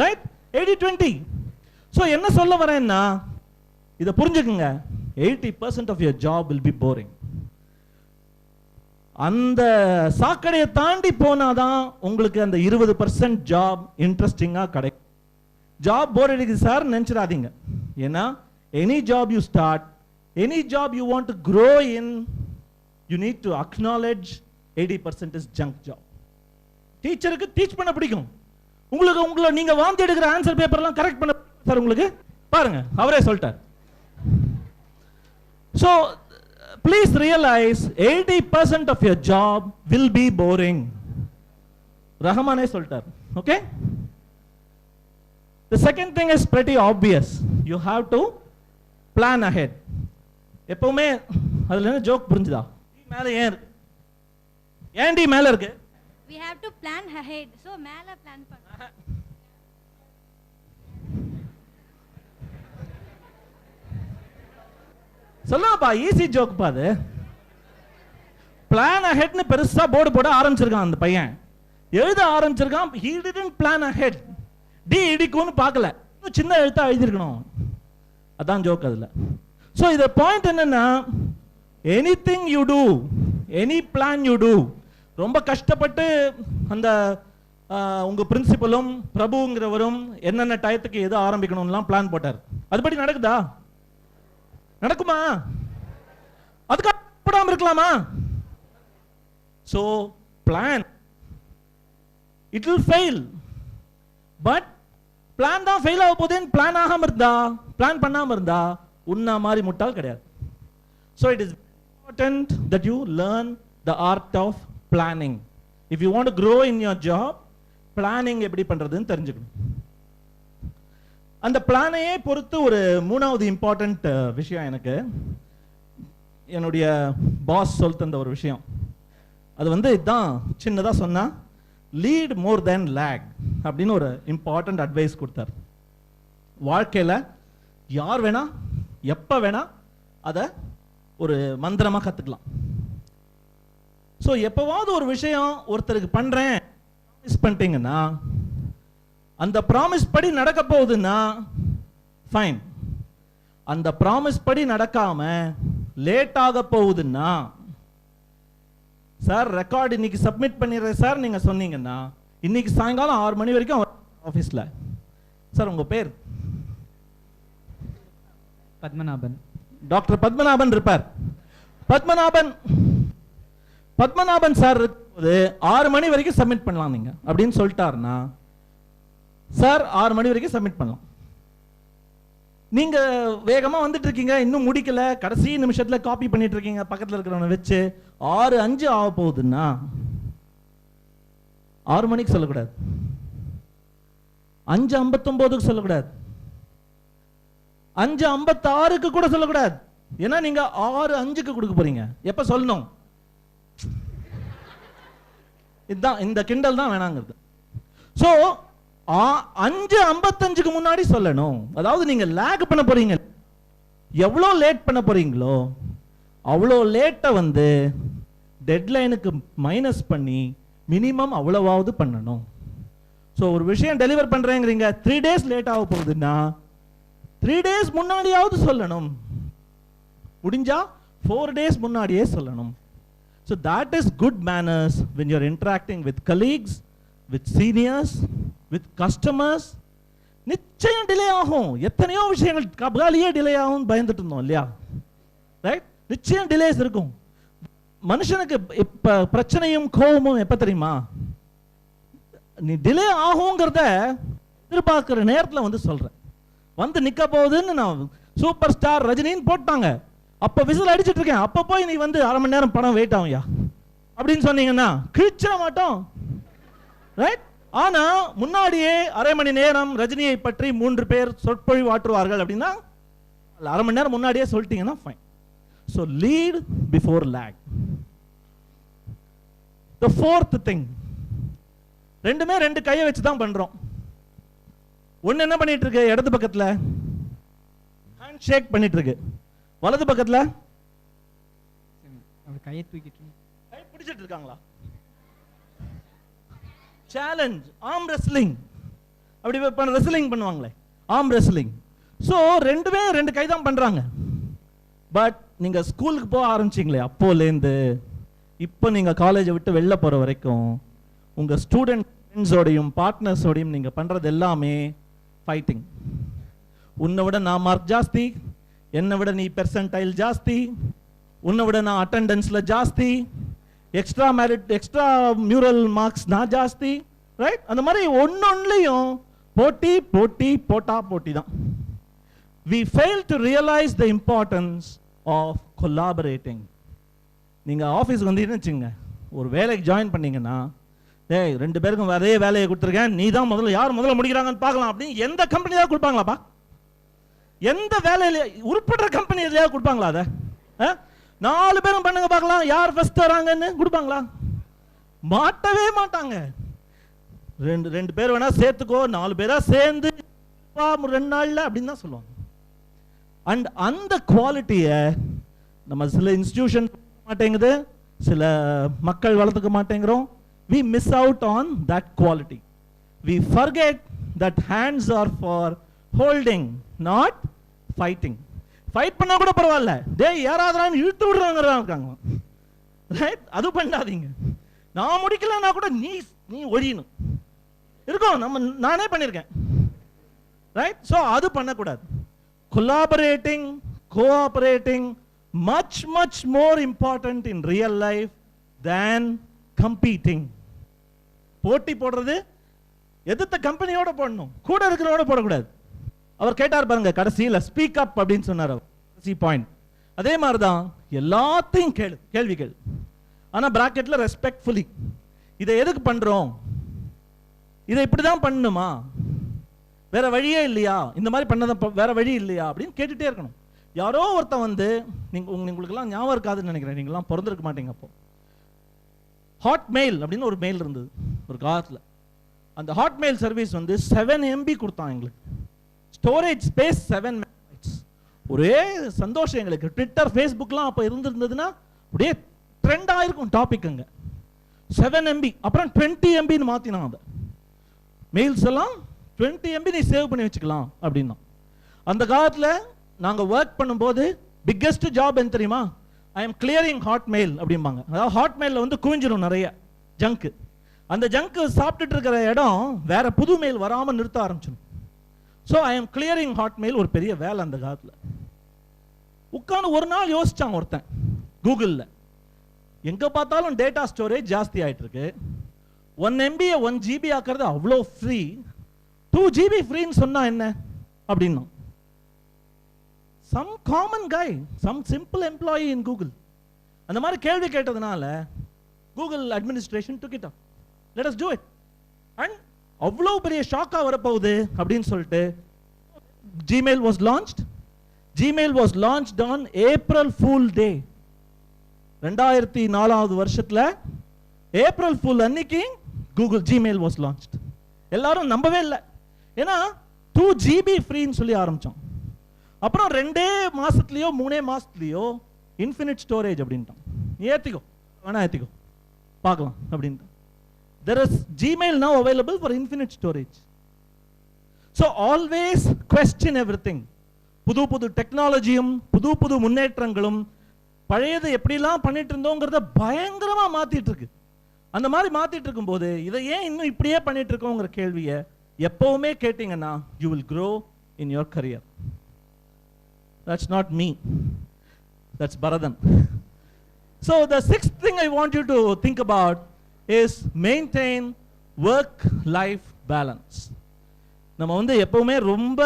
ரைட்? 80-20. ஸோ என்ன சொல்ல வரேன்னா, இதை புரிஞ்சுக்குங்க, 80% of your job will be boring. அந்த சாக்கடையை தாண்டி போனாதான் உங்களுக்கு அந்த 20% ஜாப் இன்ட்ரெஸ்டிங்கா கிடைக்கும். ஜாப் போர் அடிக்குது சார் நினைச்சிடாதீங்க. ஏன்னா any job you start, any job you want to grow in, you need to acknowledge 80% is junk job. டீச்சருக்கு டீச் பண்ண பிடிக்கும், உங்களுக்கு உங்களை நீங்க வாந்தி எடுக்கிற ஆன்சர் பேப்பர்லாம் கரெக்ட் பண்ண சார் உங்களுக்கு பாருங்க, அவரே சொல்லிட்டார். So please realize 80% of your job will be boring. ரஹமானே சொல்லிட்டார். Okay? The second thing is pretty obvious. You have to plan ahead. எப்பவுமே அதுல என்ன ஜோக் புரிஞ்சுதா? மேல ஏன் இருக்கு? ஏன்டி மேல இருக்கு? We have to plan ahead. So மேல plan பண்ணு. சொல்லப்பா, ஈஸி ஜோக் பாது. பிளான் அஹெட்னு பெருசா போர்டு போட ஆரம்பிச்சிருக்கான் அந்த பையன், எழுத ஆரம்பிச்சிருக்கான். he didn't plan ahead. T இடிக்கும்னு பார்க்கல, சின்ன எழுத்தா எழுதிருக்கணும். அதான் ஜோக் அதுல. ஸோ இந்த பாயிண்ட் என்னன்னா, anything you do, any plan you do, ரொம்ப கஷ்டப்பட்டு அந்த உங்க பிரின்சிபலும் பிரபுங்கிறவரும் என்னென்ன டயத்துக்கு எது ஆரம்பிக்கணும்லாம் பிளான் போட்டார். அதுபடி நடக்குதா? நடக்குமா? அதுக்கு போடாம இருக்கலாமா? So plan, it will fail, but plan தான் ஃபெயில் ஆக போதேன்னு பிளான் ஆகாம இருந்தா, பிளான் பண்ணாம இருந்தா உன்ன மாதிரி முட்டாள் கிடையாது. So it is important that you learn the art of planning. If you want to grow in your job, planning எப்படி பண்றதுன்னு தெரிஞ்சுக்கணும். அந்த பிளானையே பொறுத்து ஒரு மூணாவது இம்பார்ட்டன்ட் விஷயம் எனக்கு என்னுடைய பாஸ் சொல்ல தந்த ஒரு விஷயம். அது இதுதான், சின்னதாக சொன்னா, லீட் மோர் தேன் லேக் அப்படின்னு ஒரு இம்பார்ட்டன்ட் அட்வைஸ் கொடுத்தார். வாழ்க்கையில் யார் வேணா எப்போ வேணா அதை ஒரு மந்திரமாக கற்றுக்கலாம். ஸோ எப்போவாவது ஒரு விஷயம் ஒருத்தருக்கு பண்ணுறேன் ப்ராமிஸ் பண்ணிட்டீங்கன்னா, அந்த ப்ராமிஸ் படி நடக்க போகுதுன்னா ஃபைன். அந்த ப்ராமிஸ் படி நடக்காம லேட் ஆக போகுதுன்னா, சார் ரெக்கார்டு இன்னைக்கு சப்மிட் பண்ணிடுறேன் சார் நீங்க சொன்னீங்கன்னா, இன்னைக்கு சாயங்காலம் 6 மணி வரைக்கும் ஆஃபீஸில், சார் உங்க பேர் பத்மநாபன், டாக்டர் பத்மநாபன் இருப்பார். பத்மநாபன் சார் இருக்கும்போது 6 மணி வரைக்கும் சப்மிட் பண்ணலாம் நீங்க அப்படின்னு சொல்லிட்டாருன்னா, சார் 6 மணி வரைக்கும் சப்மிட் பண்ணலாம். நீங்க வேகமா வந்துட்டு இருக்கீங்க, இன்னும் முடிக்கல, கடைசி நிமிஷத்துல காப்பி பண்ணிட்டு இருக்கீங்க பக்கத்துல இருக்கிறவனை வச்சு, 6:05 ஆக போகுதுன்னா 6 மணிக்கு சொல்லக்கூடாது, 5:59 சொல்லக்கூடாது, 5:56 கூட சொல்லக்கூடாது. ஏன்னா நீங்க 6:05 கொடுக்க போறீங்க. எப்ப சொல்லணும்? இதுதான், இந்த கிண்டல் தான் வேணாங்கிறது. ஸோ 5:55 முன்னாடி சொல்லணும். அதாவது நீங்க லேக் பண்ண போறீங்க, எவ்வளோ லேட் பண்ண போறீங்களோ அவ்வளோ லேட்டை டெட்லைனுக்கு மைனஸ் பண்ணி மினிமம் அவ்வளவாவது பண்ணணும். ஸோ ஒரு விஷயம் டெலிவர் பண்றேங்கிறீங்க, 3 days லேட் ஆக போகுதுன்னா 3 days முன்னாடியாவது சொல்லணும், முடிஞ்சா 4 days முன்னாடியே சொல்லணும். So that is good manners when you're interacting with colleagues, with seniors, with customers. நிச்சயம் டிலே ஆகும். எத்தனையோ விஷயங்கள் கபாலியே டிலே ஆகும் பயந்துட்டு இருந்தோம் இல்லையா? ரைட், நிச்சயம் டிலேஸ் இருக்கும். மனுஷனுக்கு இப்ப பிரச்சனையும் கோபமும் எப்ப தெரியுமா? நீ டிலே ஆகுங்கிறத எதிர்பார்க்கிற நேரத்தில் வந்து சொல்றேன். வந்து நிக்க போகுதுன்னு நான் சூப்பர் ஸ்டார் ரஜினின்னு போட்டாங்க, அப்ப விசில் அடிச்சிட்டு இருக்கேன், அப்ப போய் நீ வந்து 1/2 மணி நேரம் படம் வெயிட் ஆகும்யா அப்படின்னு சொன்னீங்கன்னா கிழிச்சிட மாட்டோம். ரைட், ஆனா முன்னாடியே 1/2 மணி நேரம் ரஜினியை பற்றி 3 பேர் சொற்பொழிவு ஆற்றுவார்கள் அப்படின்னா 1/2 மணி நேரம் முன்னாடியே சொல்லிட்டீங்கன்னா fine. So lead before lag. The fourth thing, ரெண்டுமே 2 கையை வச்சு தான் பண்றோம். ஒன்னு என்ன பண்ணிட்டு இருக்கு, இடது பக்கத்துல ஹேண்ட் ஷேக் பண்ணிட்டு இருக்கு, வலது பக்கத்துல கையை தூக்கிட்டு கை பிடிச்சிட்டு இருக்காங்களா? சேலஞ்ச், ஆர்ம் ரெஸ்லிங், அப்படி ரெஸ்லிங் பண்ணுவாங்களே, ஆர்ம் ரெஸ்லிங். ஸோ ரெண்டுமே 2 கை தான் பண்றாங்க. பட் நீங்க ஸ்கூலுக்கு போக ஆரம்பிச்சிங்களே அப்போலேருந்து இப்போ நீங்க காலேஜை விட்டு வெளில போற வரைக்கும் உங்க ஸ்டூடெண்ட் ஃப்ரெண்ட்ஸோடையும் பார்ட்னர்ஸோடையும் நீங்க பண்றது எல்லாமே ஃபைட்டிங். உன்னை விட நான் மார்க் ஜாஸ்தி, என்னை விட நீ பெர்சன்டைல் ஜாஸ்தி, உன்னை விட நான் அட்டெண்டன்ஸ்ல ஜாஸ்தி, எக்ஸ்ட்ரா மியூரல் மார்க்ஸ் நான் ஜாஸ்தி. ரைட், அந்த மாதிரி ஒன்னொன்னுலையும் போட்டி போட்டி போட்டி தான். We fail to realize the importance of collaborating. நீங்க ஆஃபீஸ் வந்து வச்சுங்க, ஒரு வேலைக்கு ஜாயின் பண்ணீங்கன்னா, டேய் 2 பேருக்கும் அதே வேலையை கொடுத்துருக்கேன், நீ தான் முதல்ல, யார் முதல்ல முடிக்கிறாங்கன்னு பார்க்கலாம் அப்படின்னு எந்த கம்பெனி தான் கொடுப்பாங்களாப்பா? எந்த வேலையில உருப்படுற கம்பெனி எதுலையா கொடுப்பாங்களா? அதை 4 பேரும் பண்ணுங்க பார்க்கலாம், யார் ஃபர்ஸ்ட் வராங்கன்னு கொடுப்பாங்களா? மாட்டவே மாட்டாங்க. 2 பேர் வேணா சேர்த்துக்கோ, 4 பேரா சேர்ந்து 2 நாள்ல அப்படின்னு தான் சொல்லுவாங்க. அண்ட் அந்த குவாலிட்டியை நம்ம சில இன்ஸ்டிடியூஷன் மாட்டேங்குது, சில மக்கள் வளர்த்துக்க மாட்டேங்கிறோம். we miss out on that quality. We forget that hands are for holding, not fighting. Fight பண்ணா கூட பரவாயில்ல, டேய் யாராவது இழுத்து விடுறவங்க இருக்காங்க, ரைட், அது பண்ணாதீங்க. நான் முடிக்கலன்னா கூட நீ ஒழியணும் இருக்கும். நானே பண்ணியிருக்கேன், ரைட். ஸோ அது பண்ணக்கூடாது. collaborating, cooperating, much more important in real life than competing. போட்டி போடுறது எதிர்த்த கம்பெனியோட போடணும், கூட இருக்கிறோட போடக்கூடாது. அவர் கேட்டார் பாருங்க கடைசியில், ஸ்பீக் அப் அப்படின்னு சொன்னார் அவர், கடைசி பாயிண்ட். அதே மாதிரி தான் எல்லாத்தையும் கேள்வி கேளு, ஆனா பிராக்கெட்ல ரெஸ்பெக்ட்ஃபுல்லி. இதை எதுக்கு பண்றோம், இதை இப்படிதான் பண்ணணுமா, வேற வழியே இல்லையா, இந்த மாதிரி பண்ணத வேற வழி இல்லையா அப்படின்னு கேட்டுட்டே இருக்கணும். யாரோ ஒருத்தன் வந்து, உங்களுக்கெல்லாம் ஞாபகம் இருக்காதுன்னு நினைக்கிறேன், நீங்களாம் பிறந்திருக்க மாட்டீங்க அப்போ. ஹாட்மெயில் அப்படின்னு ஒரு மெயில் இருந்தது ஒரு காலத்தில். அந்த ஹாட்மெயில் சர்வீஸ் வந்து 7 MB கொடுத்தான் எங்களுக்கு, ஸ்டோரேஜ் ஸ்பேஸ் 7 MB. ஒரே சந்தோஷம் எங்களுக்கு. ட்விட்டர் ஃபேஸ்புக்லாம் அப்போ இருந்திருந்ததுன்னா அப்படியே ட்ரெண்ட் ஆயிருக்கும் டாபிக். அங்கே 7 MB, அப்புறம் 20 MBன்னு மாற்றினான். அதை மெயில்ஸ் எல்லாம் 20 MB நீ சேவ் பண்ணி வச்சுக்கலாம் அப்படின்னா. அந்த காலத்தில் நாங்கள் ஒர்க் பண்ணும்போது பிக்கெஸ்ட் ஜாப் என்ன தெரியுமா, ஐ எம் கிளியரிங் ஹாட்மெயில் அப்படிம்பாங்க. அதாவது ஹாட்மெயிலில் வந்து குவிஞ்சிடும் நிறைய ஜங்கு. அந்த ஜங்கு சாப்பிட்டுட்டு இருக்கிற இடம் வேற புது மெயில் வராமல் நிறுத்த ஆரம்பிச்சிடும். So I am clearing Hotmail ஒரு பெரிய வேலை அந்த காலத்தில். உட்காந்து ஒரு நாள் யோசிச்சான் ஒருத்தன் கூகுளில், எங்கே பார்த்தாலும் டேட்டா ஸ்டோரேஜ் ஜாஸ்தி ஆகிட்டு இருக்கு, 1 MB 1 GB ஆக்கிறது அவ்வளோ ஃப்ரீ, 2 GB ஃப்ரீன்னு சொன்னா என்ன அப்படின்னா. some common guy, some simple employee in Google அந்த மாதிரி கேள்வி கேட்டதுனால Google administration took it up. Let us do it. And அவ்வளோ பெரிய ஷாக்கா வரப்போகுது அப்படின்னு சொல்லிட்டு Gmail was launched. Gmail was launched on April Fool Day. 2004 வருஷத்துல ஏப்ரல் ஃபுல் அன்னைக்கு Google Gmail was launched. எல்லாரும் நம்பவே இல்லை, ஏன்னா 2 GB ஃப்ரீன்னு சொல்லி ஆரம்பிச்சோம். அப்புறம் 2 மாசத்துலயோ 3 மாசத்துலயோ இன்ஃபினிட் ஸ்டோரேஜ் அப்படின்ட்டான். நீ ஏத்திக்கோ வேணா ஏத்திக்கோ பார்க்கலாம் அப்படின்ட்டு. there is Gmail now available for infinite storage. So always question everything. புது புது டெக்னாலஜியும் புது புது முன்னேற்றங்களும் பழையது எப்படிலாம் பண்ணிட்டு இருந்தோங்கிறத பயங்கரமா மாத்திட்டு இருக்கு. அந்த மாதிரி மாத்திட்டு இருக்கும்போது இதை ஏன் இன்னும் இப்படியே பண்ணிட்டு இருக்கோங்கிற கேள்வியை எப்பவுமே கேட்டீங்கன்னா you will grow in your career. That's not me. That's Bharathan. So the sixth thing I want you to think about is maintain work-life balance. நம்ம வந்து எப்பவுமே ரொம்ப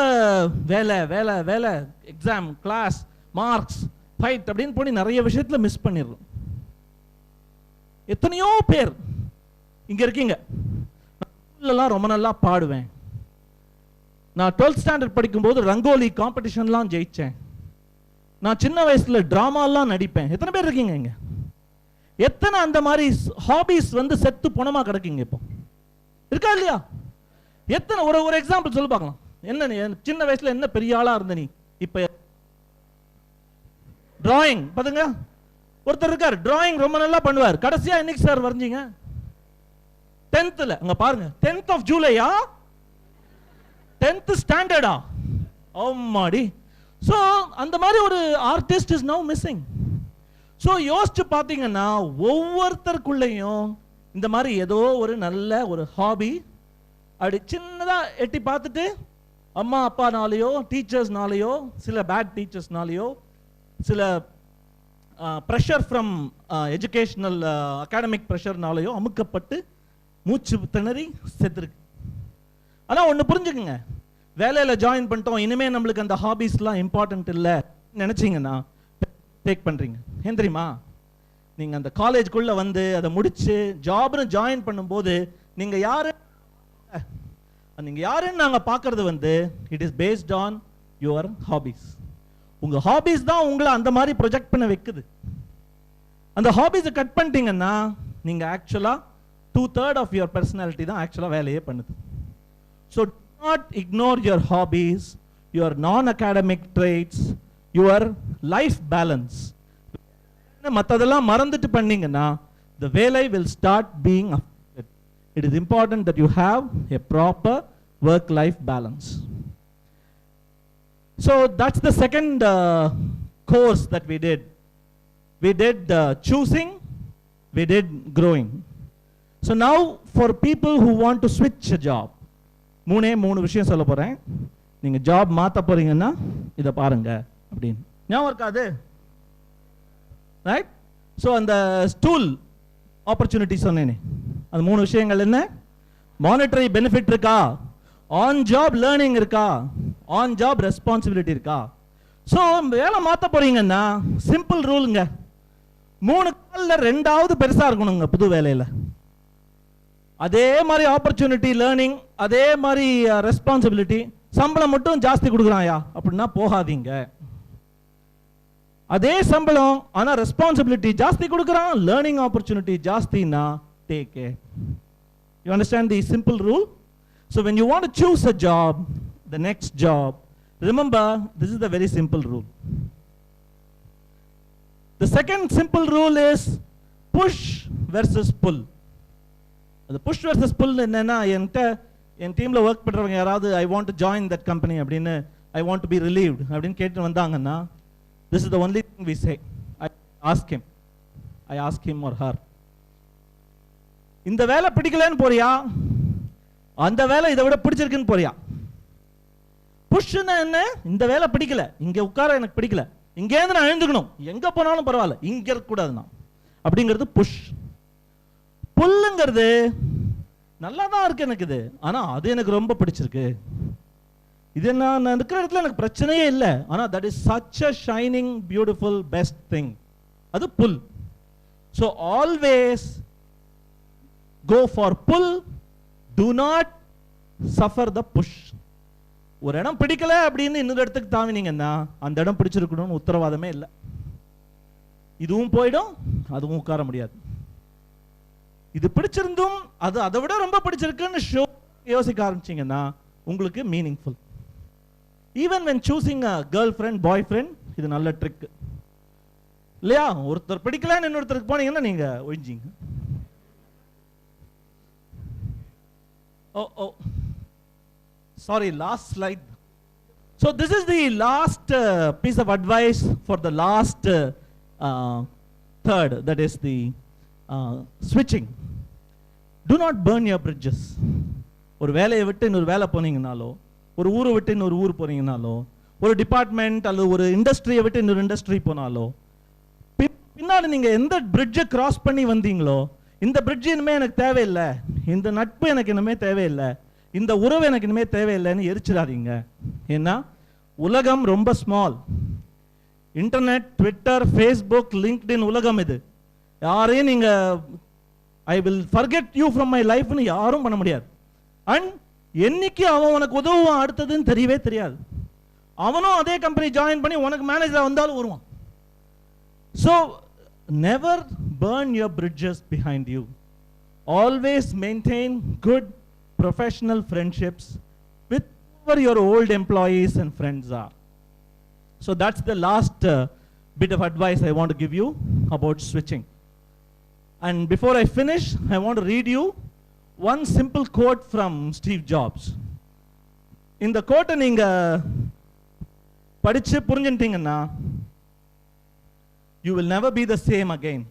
வேலை வேலை வேலை எக்ஸாம் கிளாஸ் மார்க்ஸ் ஃபைட் அப்படின்னு போய் நிறைய விஷயத்துல மிஸ் பண்ணிடுறோம். எத்தனையோ பேர் இங்க இருக்கீங்க, ஸ்கூல்லலாம் ரொம்ப நல்லா பாடுவேன், நான் 12th ஸ்டாண்டர்ட் படிக்கும்போது ரங்கோலி காம்படிஷன்லாம் ஜெயிச்சேன், நான் சின்ன வயசுல டிராமாலாம் நடிப்பேன். எத்தனை பேர் இருக்கீங்க இங்க? எத்தனை அந்த மாதிரி ஹாபிஸ் வந்து செத்து பணமா கிடக்கீங்க இப்போ? இருக்கா இல்லையா? எத்தனை? ஒரு எக்ஸாம்பிள் சொல்லி பார்க்கலாம். என்ன நீ சின்ன வயசுல என்ன பெரிய ஆளா இருந்த நீ? இப்ப டிராயிங் பாத்துங்க, ஒருத்தர் இருக்கார் டிராயிங் ரொம்ப நல்லா பண்ணுவார். கடைசியா என்னைக்கு சார் வரைஞ்சீங்க? 10th. அங்க பாருங்க, 10th of July-யா? 10th ஸ்டாண்டர்டா? அம்மாடி. ஸோ அந்த மாதிரி ஒரு artist is now missing. So யோசிச்சு பார்த்தீங்கன்னா ஒவ்வொருத்தருக்குள்ளேயும் இந்த மாதிரி ஏதோ ஒரு நல்ல ஒரு ஹாபி அப்படி சின்னதாக எட்டி பார்த்துட்டு அம்மா அப்பானாலேயோ டீச்சர்ஸ்னாலேயோ சில பேட் டீச்சர்ஸ்னாலேயோ சில ப்ரெஷர் ஃப்ரம் எஜுகேஷனல் அகாடமிக் ப்ரெஷர்னாலேயோ அமுக்கப்பட்டு மூச்சு திணறி செத்துருக்கு. ஆனால் ஒன்று புரிஞ்சுக்குங்க, வேலையில் ஜாயின் பண்ணிட்டோம் இனிமே நம்மளுக்கு அந்த ஹாபிஸ்லாம் இம்பார்ட்டன்ட் இல்லை நினச்சிங்கன்னா டேக் பண்ணுறீங்க. ஏன் தெரியுமா? நீங்கள் அந்த காலேஜ்குள்ளே வந்து அதை முடித்து ஜாப்னு ஜாயின் பண்ணும்போது நீங்கள் யாருன்னு நாங்கள் பார்க்கறது வந்து it is based on your hobbies. உங்கள் ஹாபிஸ் தான் உங்களை அந்த மாதிரி ப்ரொஜெக்ட் பண்ண வைக்குது. அந்த ஹாபிஸை கட் பண்ணிட்டீங்கன்னா நீங்கள் ஆக்சுவலாக 2/3 ஆஃப் யுவர் பர்சனாலிட்டி தான் ஆக்சுவலாக வேலையே பண்ணுது. So not ignore your hobbies, your non-academic traits, your life balance. மற்றதெல்லாம் மறந்துட்டு பண்ணீங்கன்னா the வேலை will start being affected. It is important that you have a proper work-life balance. So that's the second course that we did. We did choosing, we did growing. So now for people who want to switch a job, மூணு விஷயம் சொல்ல போறேன். நீங்க ஜாப் மாத்த போறீங்கன்னா இதை பாருங்க அப்படின்னு ஞாபகம் இருக்காது, ரைட்? ஸோ அந்த ஸ்டூல் ஆப்பர்ச்சுனிட்டி சொன்னேனே, அந்த 3 விஷயங்கள் என்ன? மானிட்டரி பெனிஃபிட் இருக்கா, ஆன் ஜாப் லேர்னிங் இருக்கா, ஆன் ஜாப் ரெஸ்பான்சிபிலிட்டி இருக்கா. ஸோ வேலை மாத்த போறீங்கன்னா சிம்பிள் ரூலுங்க, 3 காலில் 2வது பெருசா இருக்கணுங்க புது வேலையில. அதே மாதிரி ஆப்பர்ச்சுனிட்டி லேர்னிங், அதே மாதிரி ரெஸ்பான்சிபிலிட்டி, சம்பளம் மட்டும் ஜாஸ்தி கொடுக்குறாயா அப்படின்னா போகாதீங்க. அதே சம்பளம் ஆனா ரெஸ்பான்சிபிலிட்டி ஜாஸ்தி கொடுக்குறான், லேர்னிங் ஆப்பர்ச்சுனிட்டி ஜாஸ்தினா take it. You understand the simple rule? So when you want to choose a job, the next job, remember this is the very simple rule. The second simple rule is push versus pull. அது புஷ் வெர்சஸ் புல் என்னன்னா, என் டீமில் ஒர்க் பண்ணுறவங்க யாராவது I want to join that company அப்படின்னு, I want to be relieved அப்படின்னு கேட்டு வந்தாங்கன்னா, this is the only thing we say. I ask him or her, இந்த வேலை பிடிக்கலன்னு போறியா, அந்த வேலை இதை விட பிடிச்சிருக்குன்னு போறியா? புஷ்னா என்ன? இந்த வேலை பிடிக்கல, இங்க உட்கார எனக்கு பிடிக்கல, இங்கேருந்து நான் எழுந்துக்கணும், எங்க போனாலும் பரவாயில்ல, இங்க இருக்கக்கூடாது நான் அப்படிங்கிறது புஷ். புல்லுங்கிறது நல்லா தான் இருக்கு எனக்கு இது, ஆனா அது எனக்கு ரொம்ப பிடிச்சிருக்கு, இது நான் இருக்கிற இடத்துல எனக்கு பிரச்சனையே இல்லை, ஆனா that is such a shining beautiful best thing, அது புல். So always go for pull, do not suffer the push. ஒரு இடம் பிடிக்கல அப்படின்னு இன்னொரு இடத்துக்கு தாவினீங்கன்னா அந்த இடம் பிடிச்சிருக்கணும்னு உத்தரவாதமே இல்லை. இதுவும் போயிடும், அதுவும் உட்கார முடியாது. இது பிடிச்சிருந்தும் அது அதை விட ரொம்ப பிடிச்சிருக்குன்னு யோசிக்க ஆரம்பிச்சீங்கன்னா உங்களுக்கு meaningful. Even when choosing a girlfriend boyfriend, இது நல்ல ட்ரிக் இல்லையா? ஒருத்தர் பிடிக்கலன்னு இன்னொருத்தருக்கு போனீங்கன்னா நீங்க ஒழிஞ்சிங்க. Oh. Sorry, last slide. So this is the last piece of advice for the last third, that is the switching. Do not burn your bridges. ஒரு வேலையை விட்டு இன்னொரு வேலை போனீங்கனாலோ, ஒரு ஊரை விட்டு இன்னொரு ஊர் போனீங்கனாலோ, ஒரு டிபார்ட்மெண்ட் அல்லது ஒரு இண்டஸ்ட்ரியை விட்டு இன்னொரு இண்டஸ்ட்ரி போனாலோ, பின்னாடி நீங்க எந்த பிரிட்ஜை கிராஸ் பண்ணி வந்தீங்களோ, இந்த பிரிட்ஜ் இனிமே எனக்கு தேவையில்லை, இந்த நட்பு எனக்கு இனிமே தேவையில்லை, இந்த உறவு எனக்கு இனிமே தேவையில்லைன்னு எரிச்சிடாதீங்க. ஏன்னா உலகம் ரொம்ப small. Internet, Twitter, Facebook, LinkedIn உலகம் இது. யாரையும் நீங்க I will forget you from my லைஃப்னு யாரும் பண்ண முடியாது. அண்ட் என்னைக்கு அவன் உனக்கு உதவுவான் அடுத்ததுன்னு தெரியவே தெரியாது. அவனும் அதே கம்பெனி ஜாயின் பண்ணி உனக்கு மேனேஜராக வந்தாலும் வருவான். So never burn your bridges behind you. Always maintain good professional friendships with whoever your old employees and friends are. So that's the last bit of advice I want to give you about switching. And before I finish, I want to read you one simple quote from Steve Jobs. இந்த கோட்டை நீங்க படிச்சு புரிஞ்சுட்டீங்கன்னா you will never be the same again.